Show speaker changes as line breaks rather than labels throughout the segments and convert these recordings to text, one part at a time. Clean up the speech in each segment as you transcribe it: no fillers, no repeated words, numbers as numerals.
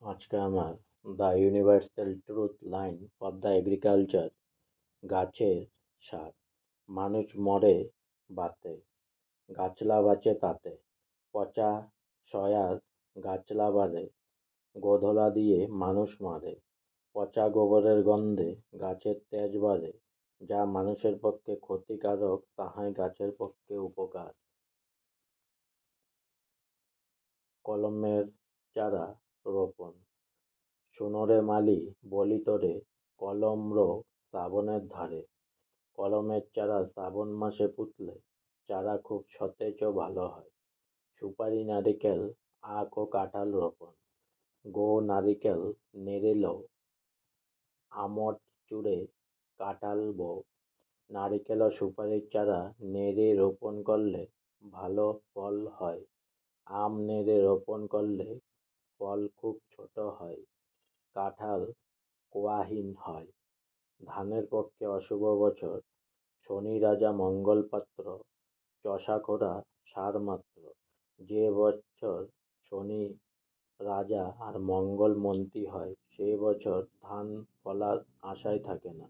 আজকে আমার the universal truth line for the agriculture গাছের সার। মানুষ মরে বাতে, গাছলা বাঁচে তাতে। পচা সয়ার গাছলা বাড়ে, গোধরা দিয়ে মানুষ মারে। পচা গোবরের গন্ধে গাছের তেজ বাড়ে। যা মানুষের পক্ষে ক্ষতিকারক তাহাই গাছের পক্ষে উপকার। কলমের চারা রোপণ। শোনোরে মালি বলি তোরে, কলম রো শ্রাবণের ধারে। কলমের চারা শ্রাবণ মাসে পুঁতলে চারা খুব সতেজ ও ভালো হয়। সুপারি, নারিকেল, আখ ও কাঁঠাল রোপণ। নারিকেল নেড়িল, আমট চূড়ে কাঁঠাল বো। নারিকেল ও সুপারির চারা নেড়ে রোপণ করলে ভালো ফল হয়। আম নেড়ে রোপণ করলে ফল খুব ছোট হয়। কাঁঠাল কোয়াহীন হয়। ধানের পক্ষে অশুভ বছর। শনি রাজা মঙ্গল পাত্র, চষা খোরা সার মাত্র। যে বছর শনি রাজা আর মঙ্গল মন্ত্রী হয়, সে বছর ধান ফলার আশাই থাকে না।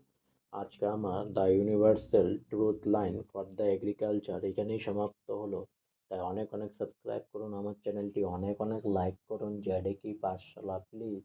আজকে আমার the universal truth line for the agriculture এখানেই সমাপ্ত হলো। তাই অনেক অনেক সাবস্ক্রাইব করুন আমার চ্যানেলটি, অনেক অনেক লাইক করুন। জেডেকি পাঠশালা প্লিজ।